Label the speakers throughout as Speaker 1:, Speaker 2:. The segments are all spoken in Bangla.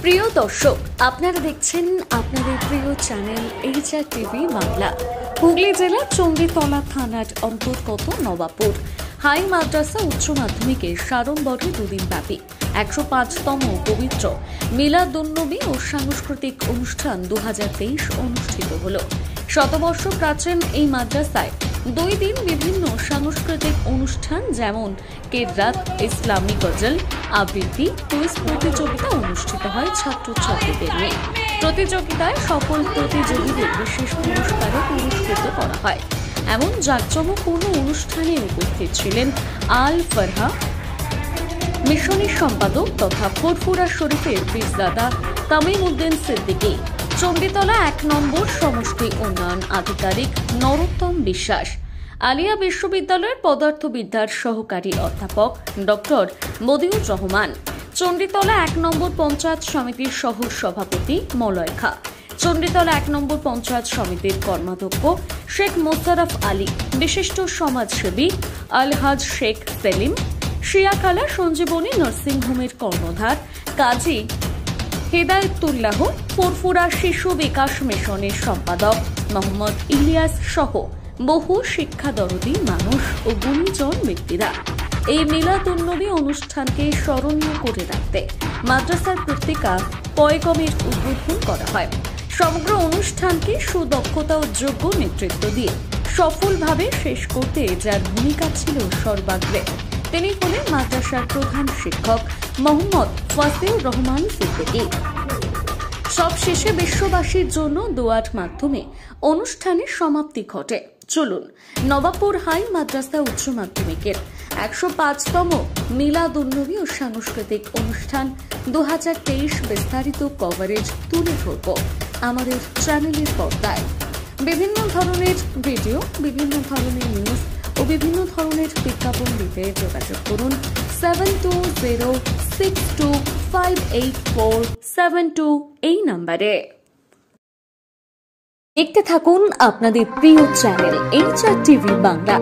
Speaker 1: প্রিয় দর্শক, আপনারা দেখছেন আপনাদের প্রিয় channel HR TV Bangla. Hooghly জেলার চণ্ডীতলা থানার অন্তর্গত নবাবপুর হাই মাদ্রাসা উচ্চ মাধ্যমিকের সাড়ম্বরে দুদিন ব্যাপী ১০৫তম পবিত্র মিলাদুন্নবী ও সাংস্কৃতিক অনুষ্ঠান ২০২৩ অনুষ্ঠিত হল। শতবর্ষ প্রাচীন এই মাদ্রাসায় 2 দিন বিভিন্ন সাংস্কৃতিক অনুষ্ঠান যেমন কেরাত, ইসলামী গজল, আবৃত্তি, কুইজ প্রতিযোগিতা অনুষ্ঠিত হয় ছাত্রছাত্রীদের নিয়ে। প্রতিযোগিতায় সফল প্রতিযোগীদের বিশেষ পুরস্কারে পুরস্কৃত করা হয়। এমন জাঁকজমকপূর্ণ অনুষ্ঠানে উপস্থিত ছিলেন আল ফারহা মিশনের সম্পাদক তথা ফুরফুরা শরীফের পীরজাদা তামিম উদ্দিন সিদ্দিকী, চণ্ডীতলা ১ নম্বর সমষ্টি উন্নয়ন আধিকারিক নরোত্তম বিশ্বাস, আলিয়া বিশ্ববিদ্যালয়ের পদার্থবিদ্যার সহকারী অধ্যাপক ডক্টর মদিউর রহমান, চণ্ডীতলা ১ নম্বর পঞ্চায়েত সমিতির সহ সভাপতি মলয় খা, চণ্ডীতলা ১ নম্বর পঞ্চায়েত সমিতির কর্মাধ্যক্ষ শেখ মোশাররফ আলী, বিশিষ্ট সমাজসেবী আলহাজ শেখ সেলিম, শিয়াখালা সঞ্জীবনী নার্সিংহোমের কর্ণধার কাজী হেদায়েতুল্লাহ, ফুরফুরা শিশু বিকাশ মিশনের সম্পাদক মোহাম্মদ ইলিয়াস সহ বহু শিক্ষাদরদী মানুষ ও গুণীজন ব্যক্তিরা। এই মিলাদুন্নবী অনুষ্ঠানকে স্মরণীয় করে রাখতে মাদ্রাসার পত্রিকা পয়গমের উদ্বোধন করা হয়। সমগ্র অনুষ্ঠানকে সুদক্ষতা ও যোগ্য নেতৃত্ব দিয়ে সফলভাবে শেষ করতে যার ভূমিকা ছিল সর্বাগ্রে তিনি হলেন মাদ্রাসার প্রধান শিক্ষক মোহাম্মদ ফাসিউর রহমান সিদ্দিকী। সবশেষে বিশ্ববাসীর জন্য দোয়ার মাধ্যমে অনুষ্ঠানের সমাপ্তি ঘটে। চলুন নবাবপুর হাই মাদ্রাসা উচ্চ মাধ্যমিকের ১০৫তম মিলাদুন্নবী ও সাংস্কৃতিক অনুষ্ঠান ২০২৩ বিস্তারিত কভারেজ তুলে ধরব আমাদের চ্যানেলের পর্দায়। বিভিন্ন ধরনের ভিডিও, বিভিন্ন ধরনের নিউজ ও বিভিন্ন ধরনের বিজ্ঞাপন দিতে যোগাযোগ করুন 7206258472 এই নম্বরে। দেখতে থাকুন আপনাদের প্রিয় চ্যানেল এইচআর টিভি বাংলা।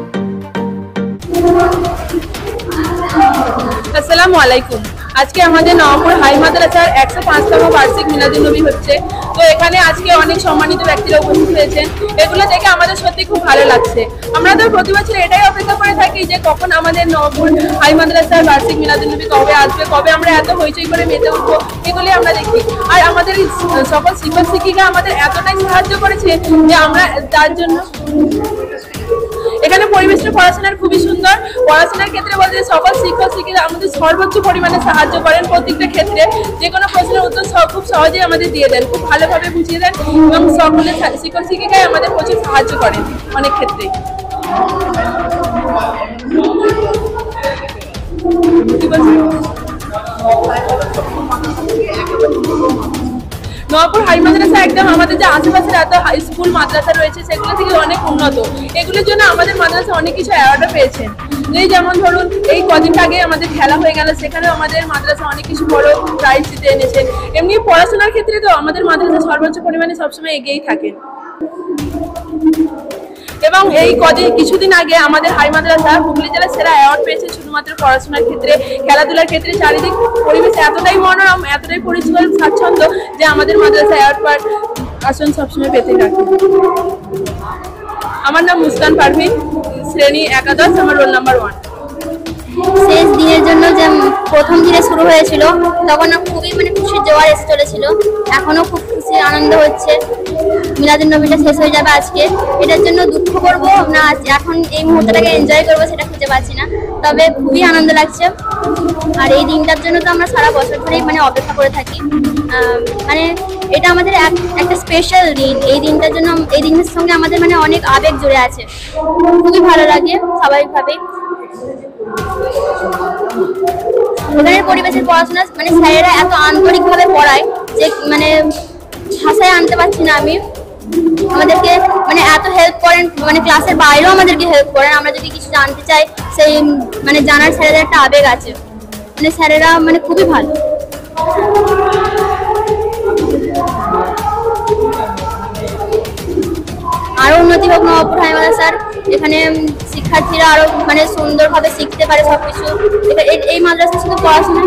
Speaker 2: আসসালামু আলাইকুম। আজকে আমাদের নবাবপুর হাই মাদ্রাসার ১০৫তম বার্ষিক মিলাদুন্নবী হচ্ছে। তো এখানে আজকে অনেক সম্মানিত ব্যক্তিরা উপস্থিত হয়েছেন। এগুলো দেখে আমাদের সত্যি খুব ভালো লাগছে। আমরা তো প্রতি বছর এটাই অপেক্ষা করে থাকি যে কখন আমাদের নবাবপুর হাই মাদ্রাসার বার্ষিক মিলাদুন্নবী কবে আসবে, কবে আমরা এত হইচই করে মেতে উঠবো, এগুলি আমরা দেখি। আর আমাদের সকল শিক্ষক শিক্ষিকা আমাদের এতটাই সাহায্য করেছে যে আমরা তার জন্য এখানে পরিবেশটা পড়াশোনার খুবই সুন্দর। পড়াশোনার ক্ষেত্রে বলতে সকল শিক্ষক শিক্ষিকা আমাদের সর্বোচ্চ পরিমাণে সাহায্য করেন। প্রত্যেকটা ক্ষেত্রে যে কোনো প্রশ্নের উত্তর খুব সহজেই আমাদের দিয়ে দেন, খুব ভালোভাবে বুঝিয়ে দেন এবং সকলের শিক্ষক শিক্ষিকাই আমাদের প্রচুর সাহায্য করেন অনেক ক্ষেত্রেই। নবাবপুর হাই মাদ্রাসা একদম আমাদের যে আশেপাশের এত স্কুল মাদ্রাসা রয়েছে সেগুলো থেকে অনেক উন্নত। এগুলোর জন্য আমাদের মাদ্রাসা অনেক কিছু অ্যাওয়ার্ডও পেয়েছেন। এই যেমন ধরুন এই কদিন আগে আমাদের খেলা হয়ে গেল, সেখানেও আমাদের মাদ্রাসা অনেক কিছু বড় প্রাইজ জিতে এনেছে। এমনি পড়াশোনার ক্ষেত্রে তো আমাদের মাদ্রাসা সর্বোচ্চ পরিমাণে সবসময় এগিয়েই থাকে। এবং এই কিছুদিন আগে আমাদের হাই মাদ্রাসা হুগলি জেলার সেরা অ্যাওয়ার্ড পেয়েছে শুধুমাত্র পড়াশোনার ক্ষেত্রে, খেলাধুলার ক্ষেত্রে। চারিদিক পরিবেশ এতটাই মনোরম, এতটাই পরিষ্কার স্বাচ্ছন্দ্য যে আমাদের মাদ্রাসা অ্যাওয়ার্ড পাওয়ার আসন সবসময় পেতে থাকে। আমার নাম মুস্কান পারভিন, শ্রেণী একাদশ, আমার রোল নাম্বার 1।
Speaker 3: শেষ দিনের জন্য যে প্রথম দিনে শুরু হয়েছিল তখন খুবই খুশির জোয়ার এসে চলেছিল। এখনো খুব খুশি আনন্দ হচ্ছে। মিলাদুন্নবীটা শেষ হয়ে যাবে আজকে, এটার জন্য দুঃখ করবো না এখন এই মুহূর্তটাকে এনজয় করবো সেটা খুঁজে পাচ্ছি না, তবে খুবই আনন্দ লাগছে। আর এই দিনটার জন্য তো আমরা সারা বছর ধরেই অপেক্ষা করে থাকি। এটা আমাদের একটা স্পেশাল দিন। এই দিনটার জন্য, এই দিনের সঙ্গে আমাদের অনেক আবেগ জুড়ে আছে। খুবই ভালো লাগে স্বাভাবিকভাবেই। এখানের পরিবেশের পড়াশোনা স্যারেরা এত আন্তরিকভাবে পড়ায় যে ভাষায় আনতে পারছি না আমি। আমাদেরকে এত হেল্প করেন, ক্লাসের বাইরেও আমাদেরকে হেল্প করেন। আমরা যদি কিছু জানতে চাই সেই জানার স্যারেদের একটা আবেগ আছে। স্যারেরা খুবই ভালো। আরো উন্নতি হোক নবাবপুর হাই মাদ্রাসার। এখানে শিক্ষার্থীরা আরো সুন্দরভাবে শিখতে পারে সবকিছু। এই মাদ্রাসা শুধু পড়াশোনা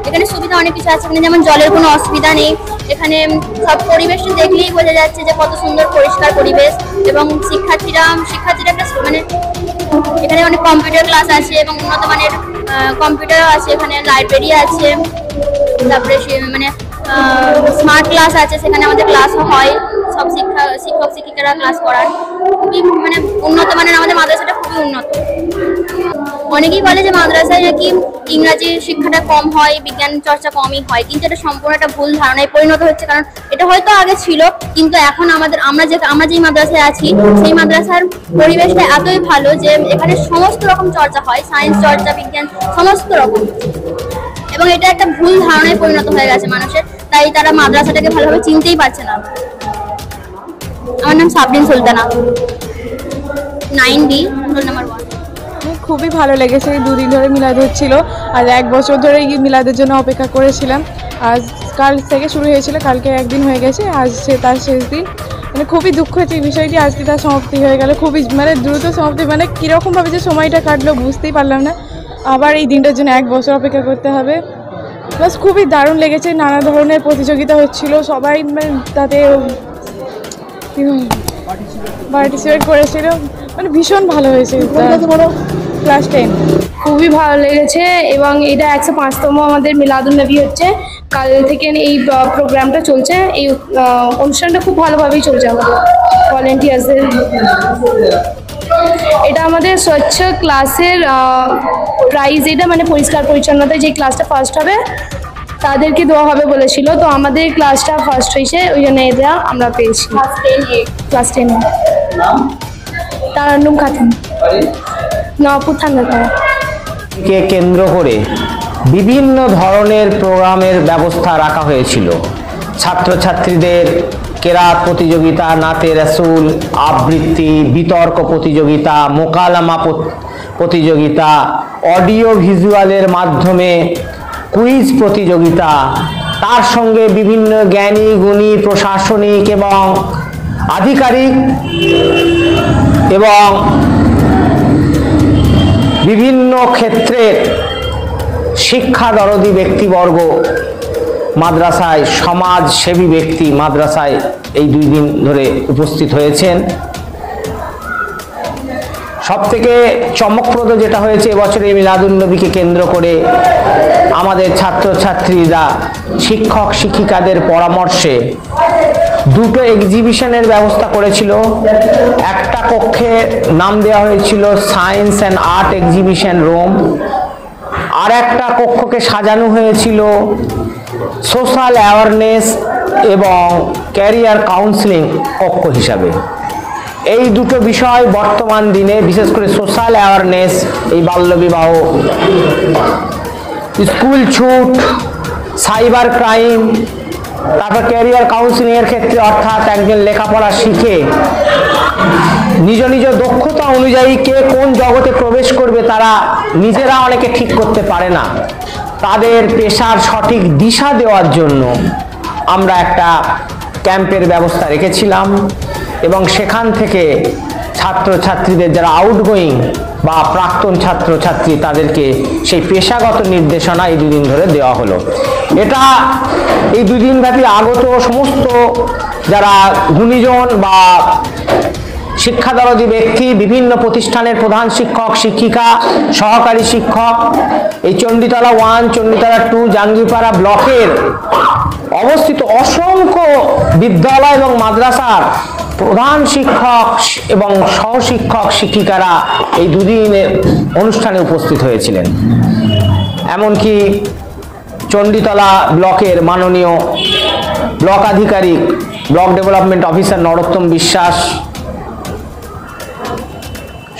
Speaker 3: এখানে সুবিধা অনেক কিছু আছে, এখানে যেমন জলের কোনো অসুবিধা নেই। এখানে সব পরিবেশটা দেখলেই বোঝা যাচ্ছে যে কত সুন্দর পরিষ্কার পরিবেশ। এবং শিক্ষার্থীরা একটা মানে এখানে অনেক কম্পিউটার ক্লাস আছে এবং উন্নত মানের কম্পিউটারও আছে, এখানে লাইব্রেরি আছে, তারপরে মানে স্মার্ট ক্লাস আছে, সেখানে আমাদের ক্লাসও হয়, সব শিক্ষক শিক্ষিকারা ক্লাস করান। খুবই মানে উন্নত মানের, আমাদের মাদ্রাসাটা খুবই উন্নত। অনেকেই বলে যে মাদ্রাসায় নাকি ইংরাজি শিক্ষাটা কম হয়, বিজ্ঞান চর্চা কমই হয়, কিন্তু এটা সম্পূর্ণ একটা ভুল ধারণায় পরিণত হচ্ছে। কারণ এটা হয়তো আগে ছিল, কিন্তু এখন আমরা যেই মাদ্রাসায় আছি সেই মাদ্রাসার পরিবেশটা এতই ভালো যে এখানে সমস্ত রকম চর্চা হয়, সায়েন্স চর্চা, বিজ্ঞান, সমস্ত রকম। এবং এটা একটা ভুল ধারণায় পরিণত হয়ে গেছে মানুষের, তাই তারা মাদ্রাসাটাকে ভালোভাবে চিনতেই পারছে না। আমার নাম Sabrin Sultana, 9B, roll number 1।
Speaker 4: খুবই ভালো লেগেছে। এই দুদিন ধরে মিলাদ হচ্ছিল, আর 1 বছর ধরে এই মিলাদের জন্য অপেক্ষা করেছিলাম। আজ কাল থেকে শুরু হয়েছিল, কালকে একদিন হয়ে গেছে, আজ তার শেষ দিন। মানে খুবই দুঃখ হচ্ছে এই বিষয়টি, আজকে তার সমাপ্তি হয়ে গেল। খুবই মানে দ্রুত সমাপ্তি, মানে কীরকমভাবে যে সময়টা কাটলো বুঝতেই পারলাম না। আবার এই দিনটার জন্য 1 বছর অপেক্ষা করতে হবে। বাস খুবই দারুণ লেগেছে। নানা ধরনের প্রতিযোগিতা হচ্ছিল, সবাই মানে তাতে পার্টিসিপেট করেছিল, মানে ভীষণ ভালো হয়েছে। ক্লাস 10
Speaker 5: খুবই ভালো লেগেছে এবং এটা 105তম আমাদের মিলাদুন্নবী হচ্ছে। কাল থেকে এই প্রোগ্রামটা চলছে, এই অনুষ্ঠানটা খুব ভালোভাবেই চলছে আমাদের ভলেন্টিয়ার্সদের। এটা আমাদের স্বচ্ছ ক্লাসের প্রাইজ, এটা মানে পরিষ্কার পরিচ্ছন্নতায় যে ক্লাসটা ফার্স্ট হবে তাদেরকে দেওয়া হবে বলেছিল, তো আমাদের ক্লাসটা ফার্স্ট হয়েছে, ওই জন্য এটা আমরা পেয়েছি। ক্লাস 10 তারান্নুম খাতুন, নওয়াপুর থানাপাড়া।
Speaker 6: কে কেন্দ্র করে বিভিন্ন ধরনের প্রোগ্রামের ব্যবস্থা রাখা হয়েছিল। ছাত্রছাত্রীদের কেরাত প্রতিযোগিতা, নাতে রাসূল, আবৃত্তি, বিতর্ক প্রতিযোগিতা, মোকালামা প্রতিযোগিতা, অডিও ভিজুয়ালের মাধ্যমে কুইজ প্রতিযোগিতা, তার সঙ্গে বিভিন্ন জ্ঞানী গুণী প্রশাসনিক এবং আধিকারিক এবং বিভিন্ন ক্ষেত্রের শিক্ষা দরদী ব্যক্তিবর্গ মাদ্রাসায়, সমাজসেবী ব্যক্তি মাদ্রাসায় এই 2 দিন ধরে উপস্থিত হয়েছেন। সবথেকে চমকপ্রদ যেটা হয়েছে এবছর এই মিলাদুন্নবীকে কেন্দ্র করে আমাদের ছাত্রছাত্রীরা শিক্ষক শিক্ষিকাদের পরামর্শে 2টো এক্সিবিশনের ব্যবস্থা করেছিল। একটা কক্ষে নাম দেওয়া হয়েছিল science and art exhibition room, আর একটা কক্ষকে সাজানো হয়েছিল সোশ্যাল অ্যাওয়ারনেস এবং ক্যারিয়ার কাউন্সিলিং কক্ষ হিসাবে। এই 2টো বিষয় বর্তমান দিনে, বিশেষ করে সোশ্যাল অ্যাওয়ারনেস, এই বাল্যবিবাহ, স্কুল ছুট, সাইবার ক্রাইম, তারপর ক্যারিয়ার কাউন্সিলিং এর ক্ষেত্রে অর্থাৎ একজন লেখাপড়া শিখে নিজ নিজ দক্ষতা অনুযায়ী কে কোন জগতে প্রবেশ করবে তারা নিজেরা অনেকে ঠিক করতে পারে না, তাদের পেশার সঠিক দিশা দেওয়ার জন্য আমরা একটা ক্যাম্পের ব্যবস্থা রেখেছিলাম এবং সেখান থেকে ছাত্রছাত্রীদের যারা আউটগোয়িং বা প্রাক্তন ছাত্রছাত্রী তাদেরকে সেই পেশাগত নির্দেশনা এই 2 দিন ধরে দেওয়া হলো। এটা এই 2 দিন ব্যাপী আগত সমস্ত যারা গুণীজন বা শিক্ষাদরদী ব্যক্তি, বিভিন্ন প্রতিষ্ঠানের প্রধান শিক্ষক শিক্ষিকা, সহকারী শিক্ষক, এই চণ্ডীতলা 1, চণ্ডীতলা 2, জাঙ্গিপাড়া ব্লকের অবস্থিত অসংখ্য বিদ্যালয় এবং মাদ্রাসার প্রধান শিক্ষক এবং সহশিক্ষক শিক্ষিকারা এই 2 দিনের অনুষ্ঠানে উপস্থিত হয়েছিলেন। এমনকি চণ্ডীতলা ব্লকের মাননীয় ব্লক আধিকারিক, ব্লক ডেভেলপমেন্ট অফিসার নরোত্তম বিশ্বাস,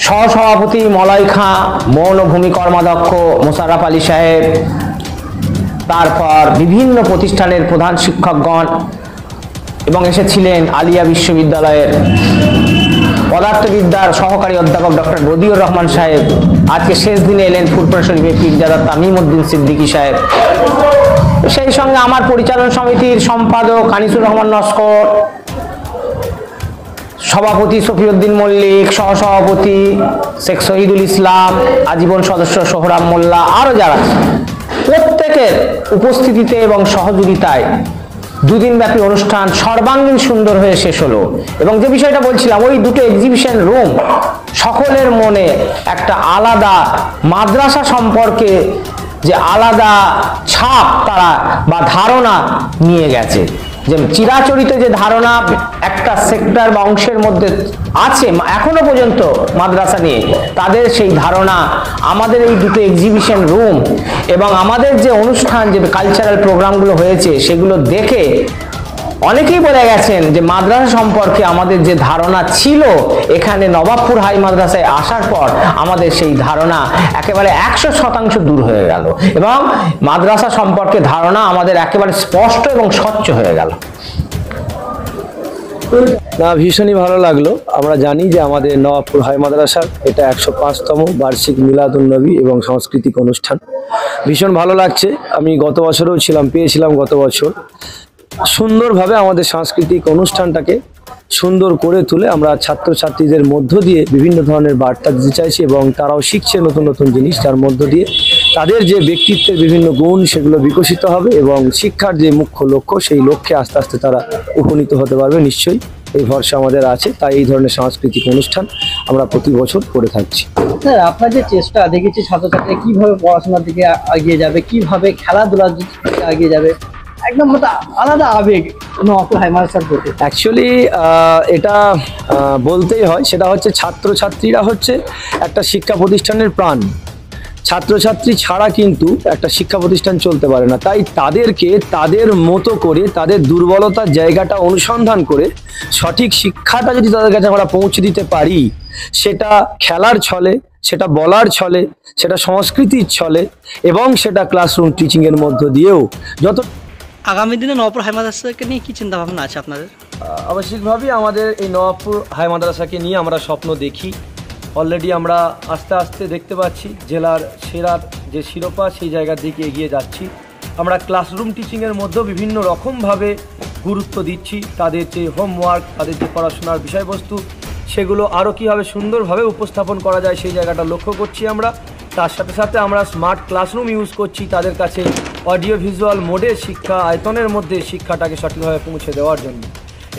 Speaker 6: সহসভাপতি মলয় খাঁ, মৌন ভূমি কর্মাধ্যক্ষ মোশাররফ আলী সাহেব, তারপর বিভিন্ন প্রতিষ্ঠানের প্রধান শিক্ষকগণ এবং এসেছিলেন আলিয়া বিশ্ববিদ্যালয়ের পদার্থবিদ্যার সহকারী অধ্যাপক ডক্টর বদিউর রহমান সাহেব। আজকে শেষ দিনে এলেন ফুরফুরা শরীফের পীরজাদা তামিম উদ্দিন সিদ্দিকী সাহেব। সেই সঙ্গে আমার পরিচালন সমিতির সম্পাদক আনিসুর রহমান নস্কর, সভাপতি সফিউদ্দিন মল্লিক, সহসভাপতি শেখ শহীদুল ইসলাম, আজীবন সদস্য সোহরাব মোল্লা, আরও যারা। তো প্রত্যেকের উপস্থিতিতে এবং সহযোগিতায় দুদিনব্যাপী অনুষ্ঠান সর্বাঙ্গীন সুন্দর হয়ে শেষ হলো। এবং যে বিষয়টা বলছিলাম, ওই দুটো এক্সিবিশন রুম সকলের মনে একটা আলাদা মাদ্রাসা সম্পর্কে যে আলাদা ছাপ তারা বা ধারণা নিয়ে গেছে। যে চিরাচরিত যে ধারণা একটা সেক্টর বা অংশের মধ্যে আছে এখনো পর্যন্ত মাদ্রাসা নিয়ে, তাদের সেই ধারণা আমাদের এই দুটো এক্সিবিশন রুম এবং আমাদের যে অনুষ্ঠান, যে কালচারাল প্রোগ্রামগুলো হয়েছে সেগুলো দেখে অনেকেই বলে গেছেন যে মাদ্রাসা সম্পর্কে আমাদের যে ধারণা ছিল, এখানে নবাবপুর হাই মাদ্রাসায় আসার পর আমাদের সেই ধারণা একেবারে 100% দূর হয়ে গেল এবং মাদ্রাসা সম্পর্কে ধারণা আমাদের একেবারে স্পষ্ট এবং স্বচ্ছ হয়ে গেল।
Speaker 7: না, ভীষণই ভালো লাগলো। আমরা জানি যে আমাদের নবাবপুর হাই মাদ্রাসার এটা 105তম বার্ষিক মিলাদুন্নবী এবং সাংস্কৃতিক অনুষ্ঠান। ভীষণ ভালো লাগছে। আমি গত বছরেও পেয়েছিলাম গত বছর। সুন্দরভাবে আমাদের সাংস্কৃতিক অনুষ্ঠানটাকে সুন্দর করে তুলে আমরা ছাত্রছাত্রীদের মধ্য দিয়ে বিভিন্ন ধরনের বার্তা দিতে চাইছি এবং তারাও শিখছে নতুন নতুন জিনিস, যার মধ্য দিয়ে তাদের যে ব্যক্তিত্বের বিভিন্ন গুণ সেগুলো বিকশিত হবে এবং শিক্ষার যে মুখ্য লক্ষ্য, সেই লক্ষ্যে আস্তে আস্তে তারা উপনীত হতে পারবে। নিশ্চয়ই এই ভরসা আমাদের আছে, তাই এই ধরনের সাংস্কৃতিক অনুষ্ঠান আমরা প্রতি বছর করে থাকছি।
Speaker 8: স্যার, আপনার যে চেষ্টা দেখেছি ছাত্রছাত্রীরা কিভাবে পড়াশোনার দিকে এগিয়ে যাবে, কিভাবে খেলাধুলার দিকে এগিয়ে যাবে, একদম আলাদা আবেগ নবাবপুর হাই মাদ্রাসার প্রতি।
Speaker 7: অ্যাকচুয়ালি এটা বলতেই হয়, সেটা হচ্ছে ছাত্রছাত্রীরা হচ্ছে একটা শিক্ষা প্রতিষ্ঠানের প্রাণ। ছাত্রছাত্রী ছাড়া কিন্তু একটা শিক্ষা প্রতিষ্ঠান চলতে পারে না। তাই তাদেরকে তাদের মতো করে তাদের দুর্বলতার জায়গাটা অনুসন্ধান করে সঠিক শিক্ষাটা যদি তাদের কাছে আমরা পৌঁছে দিতে পারি, সেটা খেলার ছলে, সেটা বলার ছলে, সেটা সংস্কৃতির ছলে এবং সেটা ক্লাসরুম টিচিংয়ের মধ্য দিয়েও যত
Speaker 8: আগামী দিনে নবাবপুর হাই মাদ্রাসাকে নিয়ে কি চিন্তা ভাবনা আছে আপনাদের?
Speaker 7: আবশ্যিকভাবেই আমাদের এই নবাবপুর হাই মাদ্রাসাকে নিয়ে আমরা স্বপ্ন দেখি। অলরেডি আমরা আস্তে আস্তে দেখতে পাচ্ছি জেলার সেরার যে শিরোপা সেই জায়গার দিকে এগিয়ে যাচ্ছি। আমরা ক্লাসরুম টিচিংয়ের মধ্যেও বিভিন্ন রকমভাবে গুরুত্ব দিচ্ছি। তাদের যে হোমওয়ার্ক, তাদের যে পড়াশোনার বিষয়বস্তু, সেগুলো আরও কীভাবে সুন্দরভাবে উপস্থাপন করা যায় সেই জায়গাটা লক্ষ্য করছি আমরা। তার সাথে সাথে আমরা স্মার্ট ক্লাসরুম ইউজ করছি তাদের কাছে অডিও ভিজুয়াল মোডে শিক্ষা আয়তনের মধ্যে শিক্ষাটাকে সঠিকভাবে পৌঁছে দেওয়ার জন্য।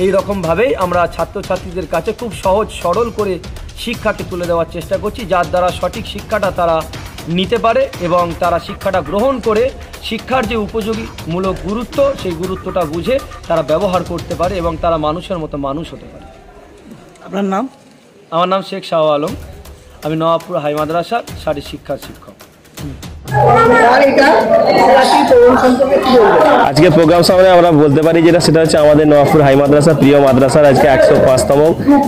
Speaker 7: এই রকমভাবেই আমরা ছাত্রছাত্রীদের কাছে খুব সহজ সরল করে শিক্ষাকে তুলে দেওয়ার চেষ্টা করছি, যার দ্বারা সঠিক শিক্ষাটা তারা নিতে পারে এবং তারা শিক্ষাটা গ্রহণ করে শিক্ষার যে উপযোগীমূলক গুরুত্ব, সেই গুরুত্বটা বুঝে তারা ব্যবহার করতে পারে এবং তারা মানুষের মতো মানুষ হতে পারে।
Speaker 8: আপনার নাম?
Speaker 7: আমার নাম শেখ শাহ আলম। আমি নবাবপুর হাই মাদ্রাসার শারীরিক শিক্ষার শিক্ষক।
Speaker 9: আজকে প্রোগ্রাম সামনে আমরা বলতে পারি যেটা, সেটা হচ্ছে আমাদের নবাবপুর হাই মাদ্রাসা প্রিয় মাদ্রাসার আজকে 105তম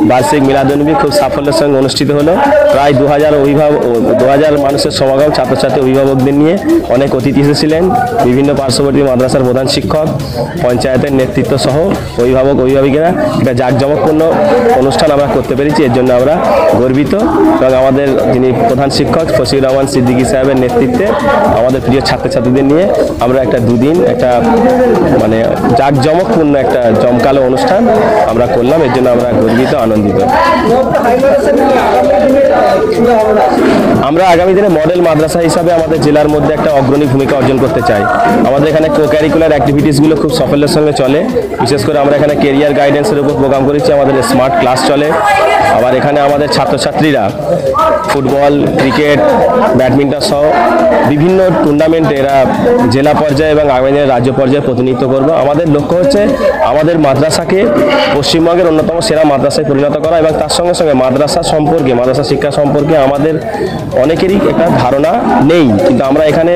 Speaker 9: বার্ষিক মিলাদুন্নবী খুব সাফল্যের সঙ্গে অনুষ্ঠিত হলো। প্রায় 2000 মানুষের সমাগম, ছাত্রছাত্রী অভিভাবকদের নিয়ে অনেক অতিথি এসেছিলেন, বিভিন্ন পার্শ্ববর্তী মাদ্রাসার প্রধান শিক্ষক, পঞ্চায়েতের নেতৃত্ব সহ অভিভাবিকেরা। একটা জাঁকজমকপূর্ণ অনুষ্ঠান আমরা করতে পেরেছি, এর জন্য আমরা গর্বিত। এবং আমাদের যিনি প্রধান শিক্ষক ফসিউর রহমান সিদ্দিকী সাহেবের নেতৃত্বে আমাদের প্রিয় ছাত্রছাত্রীদের নিয়ে আমরা একটা দুদিন একটা জাঁকজমকপূর্ণ একটা জমকালো অনুষ্ঠান আমরা করলাম, এর জন্য আমরা গর্বিত, আনন্দিত। আমরা আগামী দিনে মডেল মাদ্রাসা হিসাবে আমাদের জেলার মধ্যে একটা অগ্রণী ভূমিকা অর্জন করতে চাই। আমাদের এখানে কো ক্যারিকুলার অ্যাক্টিভিটিসগুলো খুব সাফল্যের সঙ্গে চলে। বিশেষ করে আমরা এখানে কেরিয়ার গাইডেন্সের উপর প্রোগ্রাম করেছি, আমাদের স্মার্ট ক্লাস চলে। আবার এখানে আমাদের ছাত্রছাত্রীরা ফুটবল, ক্রিকেট, ব্যাডমিন্টন সহ বিভিন্ন টুর্নামেন্টে এরা জেলা পর্যায়ে এবং আগামী দিনে রাজ্য পর্যায়ে প্রতিনিধিত্ব করবো। আমাদের লক্ষ্য হচ্ছে আমাদের মাদ্রাসাকে পশ্চিমবঙ্গের অন্যতম সেরা মাদ্রাসায় পরিণত করা এবং তার সঙ্গে সঙ্গে মাদ্রাসা শিক্ষা সম্পর্কে আমাদের অনেকেরই একটা ধারণা নেই। কিন্তু আমরা এখানে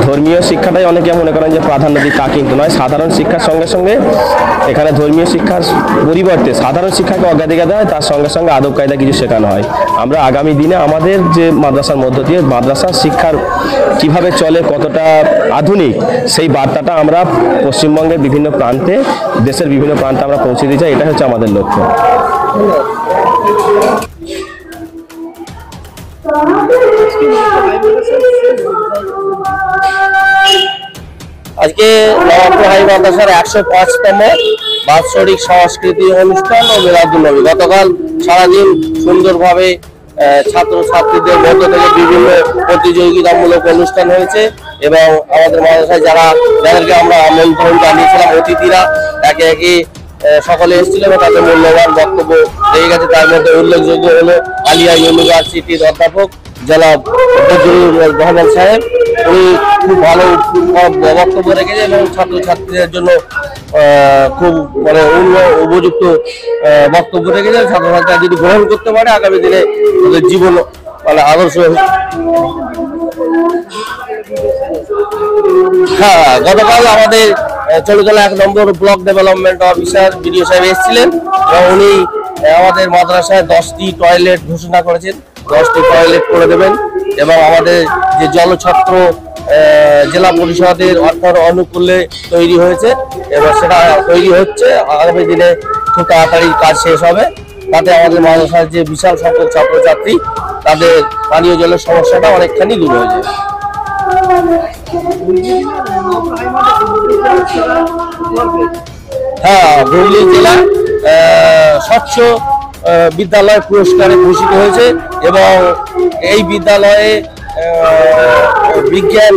Speaker 9: ধর্মীয় শিক্ষাটাই অনেকে মনে করেন যে প্রাধান্য দিই, তা কিন্তু নয়। সাধারণ শিক্ষার সঙ্গে সঙ্গে এখানে ধর্মীয় শিক্ষার পরিবর্তে সাধারণ শিক্ষাকে অগ্রাধিকার দেওয়া হয়, তার সঙ্গে সঙ্গে আদব কায়দা কিছু শেখানো হয়। আমরা আগামী দিনে আমাদের যে মাদ্রাসার মধ্য দিয়ে মাদ্রাসার শিক্ষার কিভাবে চলে, কতটা আধুনিক, সেই বার্তাটা আমরা পশ্চিমবঙ্গের বিভিন্ন প্রান্তে, দেশের বিভিন্ন প্রান্তে আমরা পৌঁছে দিতে চাই। এটা হচ্ছে আমাদের লক্ষ্য।
Speaker 10: আজকে নবাবপুর হাই মাদ্রাসার 105তম বাৎসরিক সংস্কৃতি অনুষ্ঠান ও মিলাদুন্নবী গতকাল সারাদিন সুন্দরভাবে ছাত্রছাত্রীদের মধ্য থেকে বিভিন্ন প্রতিযোগিতামূলক অনুষ্ঠান হয়েছে। এবং আমাদের মাদ্রাসায় যাদেরকে আমরা আমন্ত্রণ জানিয়েছিলাম অতিথিরা একে একে সকলে এসেছিল এবং তাদের মূল্যবান বক্তব্য লেগে গেছে। তার মধ্যে উল্লেখযোগ্য হলো আলিয়া ইউনিভার্সিটির অধ্যাপক জনাব বদরুর রহমান সাহেব। উনি খুব ভালো বক্তব্য রেখেছেন এবং ছাত্রছাত্রীদের জন্য খুব মানে উপযুক্ত বক্তব্য রেখেছেন। ছাত্রছাত্রীরা যদি গ্রহণ করতে পারে আগামী দিনে তাদের জীবন মানে আদর্শ। হ্যাঁ, গতকাল আমাদের চৌরতলা 1 নম্বর ব্লক ডেভেলপমেন্ট অফিসার বিডিও সাহেব এসেছিলেন এবং উনি আমাদের মাদ্রাসায় 10টি টয়লেট ঘোষণা করেছেন, 10টি টয়লেট করে দেবেন এবং আমাদের যে জলছত্র জেলা পরিষদের অর্থাৎ অনুকূলে তৈরি হয়েছে এবং সেটা তৈরি হচ্ছে। আগামী দিনে খুব তাড়াতাড়ি কাজ শেষ হবে, তাতে আমাদের মাদ্রাসার যে বিশাল সংখ্যক ছাত্রছাত্রী তাদের পানীয় জলের সমস্যাটা অনেকখানি দূর হয়ে যাবে। হ্যাঁ, হুগলি জেলা স্বচ্ছ বিদ্যালয় পুরস্কারে ভূষিত হয়েছে এবং এই বিদ্যালয়ে বিজ্ঞান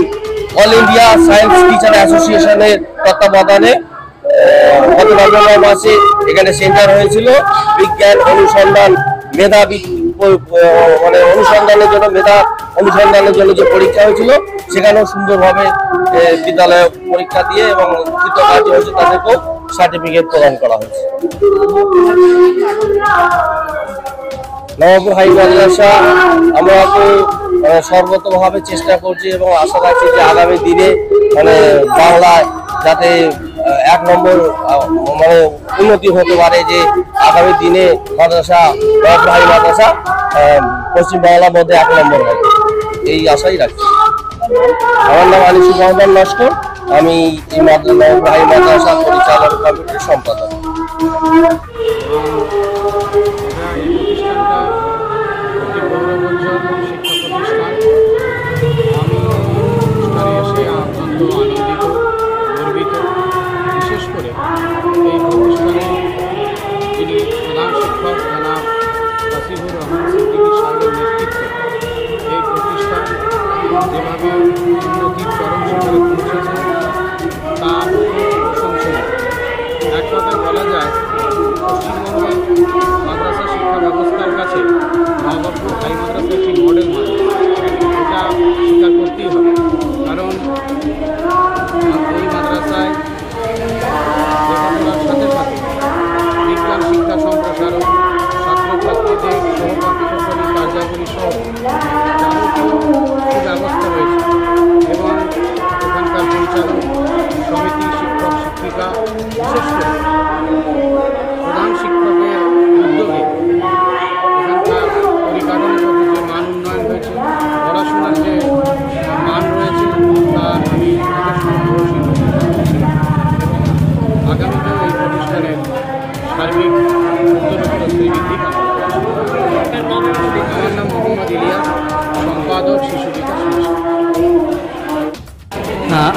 Speaker 10: অল ইন্ডিয়া সায়েন্স টিচার অ্যাসোসিয়েশনের তত্ত্বাবধানে গত নভেম্বর মাসে এখানে সেন্টার হয়েছিল। বিজ্ঞান অনুসন্ধান মেধাবী মানে অনুসন্ধানের জন্য যে পরীক্ষা হয়েছিল সেখানেও সুন্দরভাবে বিদ্যালয়ে পরীক্ষা দিয়ে এবং কৃতকার্য হয়েছে, তাদেরকেও সার্টিফিকেট প্রদান করা হয়েছে। নবাবপুর হাই মাদ্রাসা আমরা তো সর্বতভাবে চেষ্টা করছি এবং আশা রাখছি যে আগামী দিনে মানে বাংলায় যাতে 1 নম্বর মানে উন্নতি হতে পারে, যে আগামী দিনে মাদ্রাসা নবাবপুর হাই মাদ্রাসা পশ্চিমবাংলার মধ্যে 1 নম্বর হবে, এই আশাই রাখছি। আমার নাম আনিসুর রহমান লস্কর, আমি এই নবাবপুর হাই মাদ্রাসা পরিচালন কমিটির সম্পাদক।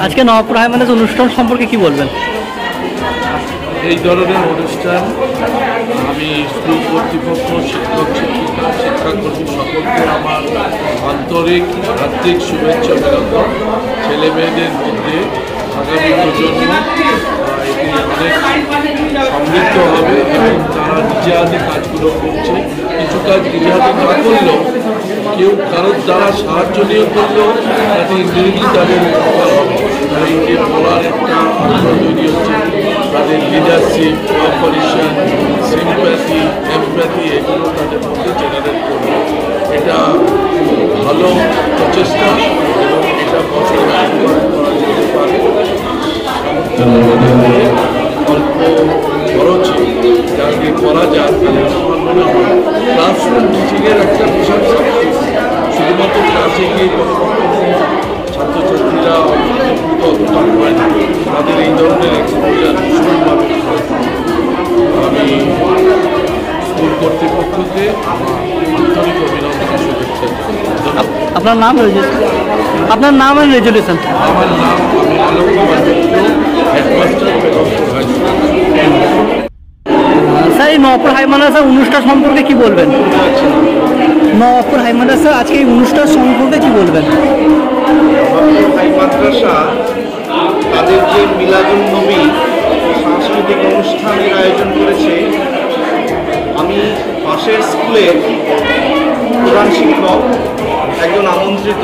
Speaker 8: আজকে নবাবপুর হাই মাদ্রাসা অনুষ্ঠান সম্পর্কে কি বলবেন?
Speaker 11: এই ধরনের অনুষ্ঠান আমি স্কুল কর্তৃপক্ষ, শিক্ষক শিক্ষিকা, শিক্ষাকর্মী সকলকে আমার আন্তরিক হার্দিক শুভেচ্ছা বিনোদন। ছেলে মেয়েদের মধ্যে আগামী প্রজন্ম এটি অনেক সমৃদ্ধ হবে এবং তারা নিজে হাতে কাজগুলো করছে। কিছু কাজ নিজে হাতে না করলেও কেউ কারোর দ্বারা সাহায্য নিয়ে করলেও তাতে ইন্ডিভিজুয়ালি তাদের উপকার হবে। তাদেরকে বলার একটা আগ্রহ তৈরি হচ্ছে, তাদের লিডারশিপ, কোঅপারেশন, সিম্প্যাথি, এমপ্যাথি এগুলো তাদের মধ্যে জেনারেট করবে। এটা ভালো প্রচেষ্টা এবং এটা বছরে একবার করা যেতে পারে। অল্প খরচে যাকে করা যায় তাহলে আমার মনে হয় ক্লাসরুম টিচিংয়ের একটা বিশাল সাবজেক্ট। শুধুমাত্র ক্লাসে গিয়ে ছাত্রছাত্রীরা অতটা হয় না, তাদের এই ধরনের এক্সপোজার ভীষণভাবে আমি স্কুল কর্তৃপক্ষকে আন্তরিক অভিনন্দন শুভেচ্ছা।
Speaker 8: আপনার নাম আপনার নাম আর রেজুলেশন?
Speaker 11: আমার নাম আমি Alok Kumar Mitra, headmaster Begumpur high school.
Speaker 8: Sir, এই নবাবপুর হাই মাদ্রাসা অনুষ্ঠান সম্পর্কে কি বলবেন? নবাবপুর হাই মাদ্রাসা আজকে এই অনুষ্ঠান সম্পর্কে কি বলবেন?
Speaker 11: নবাবপুর হাই মাদ্রাসা
Speaker 12: মাদ্রাসা তাদের যে মিলাদুন নবী সাংস্কৃতিক অনুষ্ঠানের আয়োজন করেছে, আমি পাশের স্কুলের প্রধান শিক্ষক, একজন আমন্ত্রিত,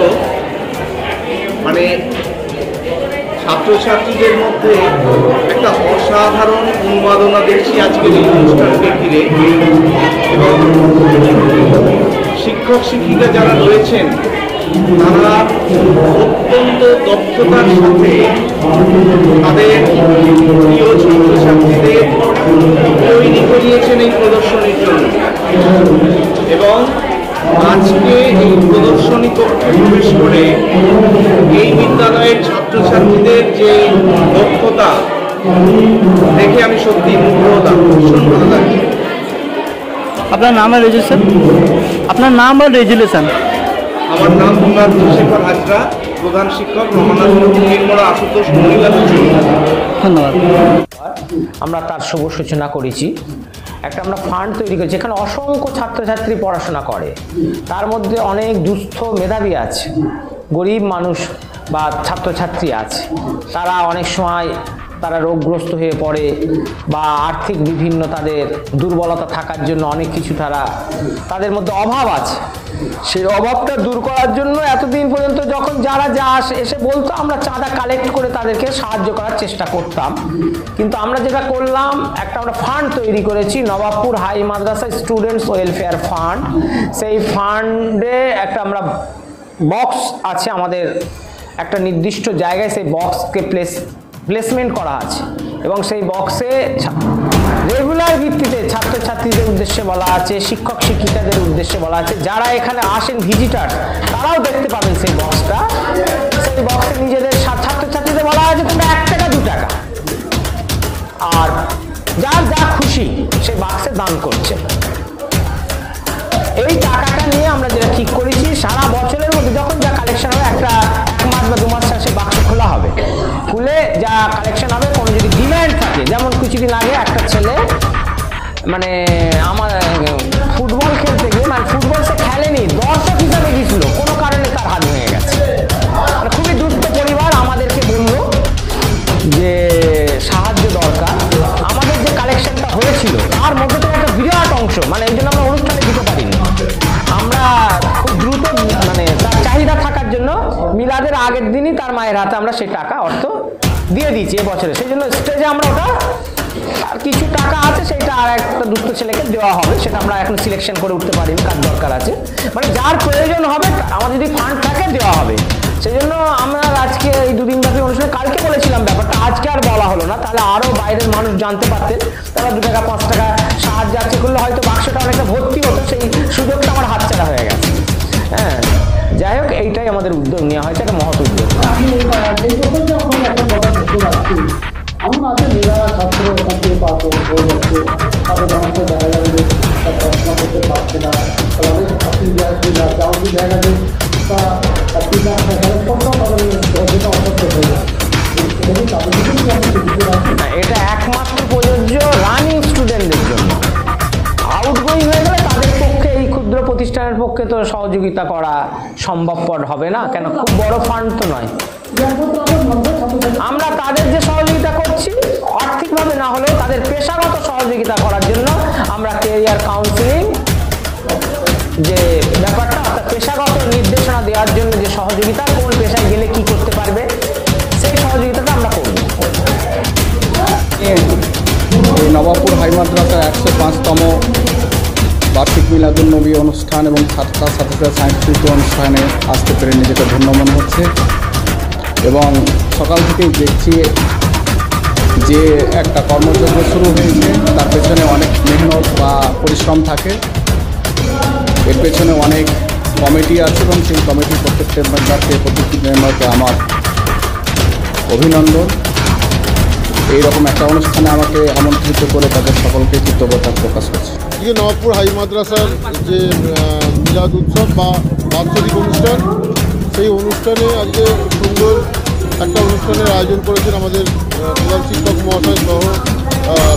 Speaker 12: মানে ছাত্রছাত্রীদের মধ্যে একটা অসাধারণ উন্মাদনা দেখছি আজকের এই অনুষ্ঠানকে ঘিরে। এবং শিক্ষক শিক্ষিকা যারা রয়েছেন তারা অত্যন্ত দক্ষতার সাথে তাদের প্রিয় ছাত্রছাত্রীদের তৈরি করিয়েছেন এই প্রদর্শনীর জন্য। এবং আজকে এই প্রদর্শনী কক্ষে প্রবেশ করে এই বিদ্যালয়ের ছাত্রছাত্রীদের যে দক্ষতা দেখে আমি সত্যি মুগ্ধ হলাম, ভীষণ ভালো লাগছে।
Speaker 8: আপনার নাম আর রেজুলেশন? আপনার নাম আর রেজুলেশন?
Speaker 12: আমার নাম মোহাম্মদ শেখর হাজরা, প্রধান শিক্ষক রমানাথ নির্মলা আশুতোষ মহিলা।
Speaker 8: ধন্যবাদ।
Speaker 6: আমরা তার শুভ সূচনা করেছি। একটা আমরা ফান্ড তৈরি করেছি, যেখানে অসংখ্য ছাত্রছাত্রী পড়াশোনা করে, তার মধ্যে অনেক দুস্থ মেধাবী আছে, গরিব মানুষ বা ছাত্রছাত্রী আছে। তারা অনেক সময় তারা রোগগ্রস্ত হয়ে পড়ে বা আর্থিক বিভিন্ন তাদের দুর্বলতা থাকার জন্য অনেক কিছু তাদের মধ্যে অভাব আছে। সেই অভাবটা দূর করার জন্য এতদিন পর্যন্ত যখন যারা এসে বলতো, আমরা চাঁদা কালেক্ট করে তাদেরকে সাহায্য করার চেষ্টা করতাম। কিন্তু আমরা যেটা করলাম, আমরা ফান্ড তৈরি করেছি, নবাবপুর হাই মাদ্রাসা স্টুডেন্টস ওয়েলফেয়ার ফান্ড। সেই ফান্ডে আমরা বক্স আছে, আমাদের একটা নির্দিষ্ট জায়গায় সেই বক্সকে প্লেসমেন্ট করা আছে এবং সেই বক্সে রেগুলার ভিত্তিতে ছাত্রছাত্রীদের উদ্দেশ্যে বলা আছে, শিক্ষক শিক্ষিকাদের উদ্দেশ্যে বলা আছে, যারা এখানে আসেন ভিজিটার তারাও দেখতে পাবেন সেই বক্সটা। সেই বক্সে নিজেদের ছাত্রছাত্রীদের বলা আছে তোমরা 1 টাকা 2 টাকা আর যার যা খুশি সেই বাক্সে দান করছে। এই টাকাটা নিয়ে আমরা যেটা ঠিক করেছি, সারা বছরের মধ্যে যখন যা কালেকশন হবে, 1 মাস বা 2 মাস শেষে বাক্স খোলা হবে, খুলে যা কালেকশন হবে, কোনো যদি ডিম্যান্ড থাকে, যেমন কিছুদিন আগে একটা ছেলে আমার ফুটবল খেলতে গিয়ে, ফুটবল সে খেলেনি, দর্শক হিসাবে গিয়েছিল, কোনো কারণে তার হাত ভেঙে গেছে। খুবই দুস্থ পরিবার আমাদেরকে বলল যে সাহায্য দরকার। আমাদের যে কালেকশনটা হয়েছিল তার মধ্যে থেকে একটা বিরাট অংশ, এই জন্য আমরা অনুষ্ঠানে দিতে পারিনি। আমরা খুব দ্রুত তার চাহিদা থাকার জন্য মিলাদের আগের দিনই তার মায়ের হাতে আমরা সেই টাকা অর্থ দিয়ে দিয়েছি এবছরে। সেই জন্য স্টেজে আমরা ওটা আর কিছু টাকা আছে, সেটা আর একটা দুস্থ ছেলেকে দেওয়া হবে। সেটা আমরা এখন সিলেকশন করে উঠতে পারিনি, কার দরকার আছে, যার প্রয়োজন হবে, আমাদের যদি ফান্ড থাকে দেওয়া হবে। সেই জন্য আমরা আজকে এই 2 দিন ব্যাপী অনুষ্ঠানে কালকে বলেছিলাম ব্যাপারটা, আজকে আর বলা হলো না, তাহলে আরও বাইরের মানুষ জানতে পারতেন। তারা 2 টাকা 5 টাকা সাহায্য আছে করলে হয়তো বাক্সটা অনেকটা ভর্তি হতো, সেই সুযোগটা আমার হাতছাড়া হয়ে গেছে। হ্যাঁ, যাই হোক, এইটাই আমাদের উদ্যোগ নেওয়া হয়েছে, একটা মহৎ উদ্যোগ।
Speaker 13: এমন আছে যারা ছাত্র এখান থেকে পাস হয়ে যাচ্ছে, তাদের অনেক দেখা যাবে যে তারা পড়াশোনা করতে পারছে না, তাদের চাকরি জায়গাতে তারা
Speaker 6: এটা একমাত্র প্রযোজ্য রানিং স্টুডেন্টদের জন্য। আউটগোয়িং হয়ে গেলে তাদের পক্ষে, এই ক্ষুদ্র প্রতিষ্ঠানের পক্ষে তো সহযোগিতা করা সম্ভবপর হবে না, কেন খুব বড় ফান্ড তো নয়। আমরা তাদের যে সহযোগিতা করছি আর্থিকভাবে না হলেও তাদের পেশাগত সহযোগিতা করার জন্য আমরা ক্যারিয়ার কাউন্সিলিং যে ব্যাপারটা, অর্থাৎ পেশাগত নির্দেশনা দেওয়ার জন্য যে সহযোগিতা, কোন পেশায় গেলে কি করতে পারবে, সেই সহযোগিতাটা আমরা করব।
Speaker 14: নবাবপুর হাই মাদ্রাসার 105তম বার্ষিক মিলাদুন নবী অনুষ্ঠান এবং ছাত্রছাত্রীদের সাংস্কৃতিক অনুষ্ঠানে আসতে পেরে নিজেকে ধন্য মনে হচ্ছে। এবং সকাল থেকেই দেখছি যে একটা কর্মযজ্ঞ শুরু হয়েছে, তার পেছনে অনেক মেহনত বা পরিশ্রম থাকে, এর পেছনে অনেক কমিটি আছে এবং সেই কমিটির প্রত্যেকটি মেম্বারকে আমার অভিনন্দন। এইরকম একটা অনুষ্ঠানে আমাকে আমন্ত্রিত করে তাদের সকলকে কৃতজ্ঞতা প্রকাশ করছি।
Speaker 15: আজকে নবাবপুর হাই মাদ্রাসার যে মিলাদ উৎসব বা বাৎসরিক অনুষ্ঠান, সেই অনুষ্ঠানে আজকে সুন্দর একটা অনুষ্ঠানের আয়োজন করেছেন আমাদের প্রধান শিক্ষক মহাশয় সহ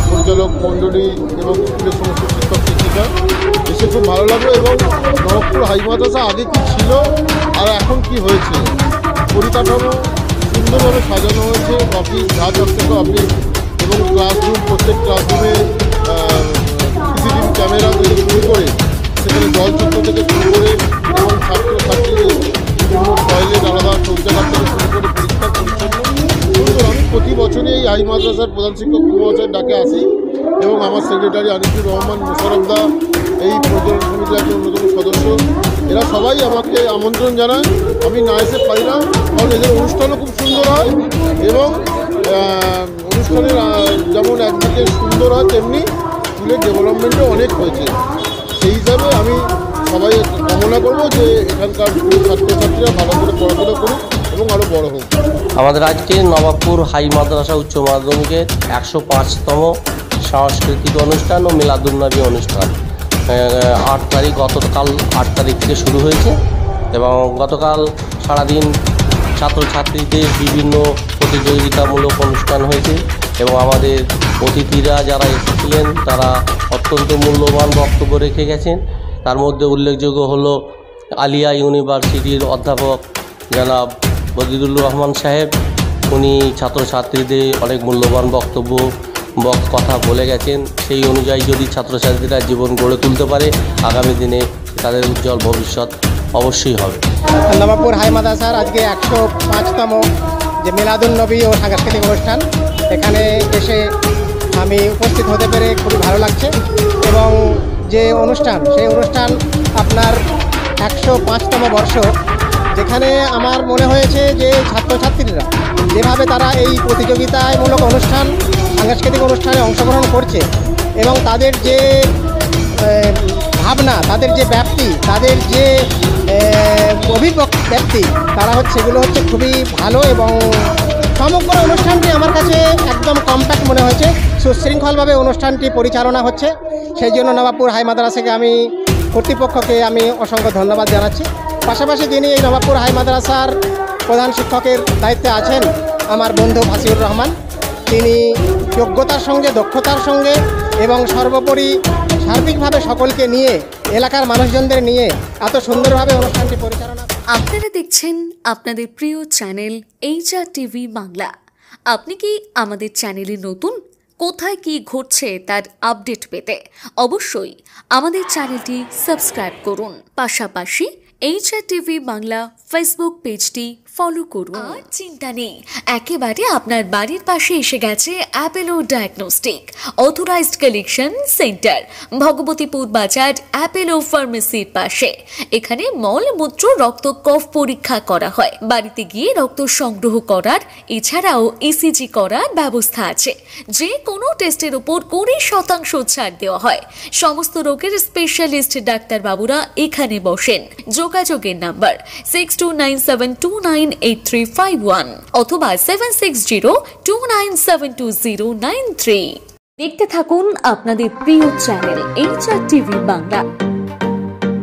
Speaker 15: পরিচালক মণ্ডলী এবং স্কুলের সমস্ত শিক্ষক শিক্ষিকা। এসে খুব ভালো লাগলো। এবং নবাবপুর হাই মাদ্রাসা আগে কী ছিল আর এখন কি হয়েছে, পরিকাঠামো সুন্দরভাবে সাজানো হয়েছে। অফিস যা থাকছে অফিস এবং ক্লাসরুম, প্রত্যেক ক্লাসরুমে সিসিটিভি ক্যামেরা থেকে শুরু করে সেখানে জলচক্র থেকে শুরু করে এবং ছাত্রছাত্রীদের বিভিন্ন টয়লেট, আলাদা শৌচাগার থেকে শুরু করে পরিষ্কার পরিচ্ছন্ন সুন্দর। আমি প্রতি বছরই এই হাই মাদ্রাসার প্রধান শিক্ষক মহাশয়ের ডাকে আসি এবং আমার সেক্রেটারি আনিসুর রহমান মোশারফদা এই পরিচালন সমিতির একজন অন্যতম সদস্য, এরা সবাই আমাকে আমন্ত্রণ জানায়। আমি না এসে পারি না, কারণ এদের অনুষ্ঠানও খুব সুন্দর হয় এবং অনুষ্ঠানের যেমন একদিকে সুন্দর হয় তেমনি স্কুলের ডেভেলপমেন্টও অনেক হয়েছে। সেই হিসাবে আমি সবাই কামনা করবো যে এখানকার ছাত্রছাত্রীরা ভালো করে পড়াশোনা করুক এবং আরও বড় হোক।
Speaker 10: আমাদের আজকে নবাবপুর হাই মাদ্রাসা উচ্চ মাধ্যমিকের 105তম সাংস্কৃতিক অনুষ্ঠান ও মিলাদুন্নবী অনুষ্ঠান 8 তারিখ, গতকাল 8 তারিখ থেকে শুরু হয়েছে এবং গতকাল সারাদিন ছাত্রছাত্রীদের বিভিন্ন প্রতিযোগিতামূলক অনুষ্ঠান হয়েছে এবং আমাদের অতিথিরা যারা এসেছিলেন তারা অত্যন্ত মূল্যবান বক্তব্য রেখে গেছেন। তার মধ্যে উল্লেখযোগ্য হলো আলিয়া ইউনিভার্সিটির অধ্যাপক জনাব বদিদুর রহমান সাহেব। উনি ছাত্রছাত্রীদের অনেক মূল্যবান কথা বলে গেছেন। সেই অনুযায়ী যদি ছাত্রছাত্রীরা জীবন গড়ে তুলতে পারে আগামী দিনে তাদের উজ্জ্বল ভবিষ্যৎ অবশ্যই হবে।
Speaker 16: নবাবপুর হাই মাদ্রাসার আজকে 105তম যে মিলাদুন্নবী ও সাংস্কৃতিক অনুষ্ঠান, এখানে এসে আমি উপস্থিত হতে পেরে খুবই ভালো লাগছে এবং যে অনুষ্ঠান সেই অনুষ্ঠান আপনার 105তম বর্ষ, যেখানে আমার মনে হয়েছে যে ছাত্রছাত্রীরা যেভাবে তারা এই প্রতিযোগিতামূলক অনুষ্ঠান, সাংস্কৃতিক অনুষ্ঠানে অংশগ্রহণ করছে এবং তাদের যে ভাবনা, তাদের যে ব্যাপ্তি, তাদের যে অভিব্যক্তি তারা সেগুলো হচ্ছে খুবই ভালো এবং সমগ্র অনুষ্ঠানটি আমার কাছে একদম কম্প্যাক্ট মনে হয়েছে। সুশৃঙ্খলভাবে অনুষ্ঠানটি পরিচালনা হচ্ছে, সেই জন্য নবাবপুর হাই মাদ্রাসাকে আমি কর্তৃপক্ষকে আমি অসংখ্য ধন্যবাদ জানাচ্ছি। পাশাপাশি যিনি এই নবাবপুর হাই মাদ্রাসার প্রধান শিক্ষকের দায়িত্বে আছেন আমার বন্ধু ভাসিউর রহমান, তিনি যোগ্যতার সঙ্গে, দক্ষতার সঙ্গে এবং সর্বোপরি সার্বিকভাবে সকলকে নিয়ে, এলাকার মানুষজনদের নিয়ে এত সুন্দরভাবে অনুষ্ঠানটি পরিচালনা।
Speaker 1: আপনারা দেখছেন আপনাদের প্রিয় চ্যানেল এইচআর টিভি বাংলা। আপনি কি আমাদের চ্যানেলে নতুন? কোথায় কি ঘটছে তার আপডেট পেতে অবশ্যই আমাদের চ্যানেলটি সাবস্ক্রাইব করুন। পাশাপাশি এইচআর টিভি বাংলা ফেসবুক পেজটি ফলো করুন। আর চিন্তা নেই, একেবারে আপনার বাড়ির পাশে এসে গেছে Apollo diagnostic authorised collection centre, Bhagabatipur বাজার অ্যাপেলো ফার্মেসির পাশে। এখানে মল, মূত্র, রক্ত, কফ পরীক্ষা করা হয়। বাড়িতে গিয়ে রক্ত সংগ্রহ করার, এছাড়াও ইসিজি করার ব্যবস্থা আছে। যে কোনো টেস্টের উপর 20% ছাড় দেওয়া হয়। সমস্ত রোগের স্পেশালিস্ট ডাক্তারবাবুরা এখানে বসেন। যোগাযোগের নাম্বার 6297298351 অথবা 7602972093। দেখতে থাকুন আপনাদের প্রিয় চ্যানেল এইচআর টিভি বাংলা।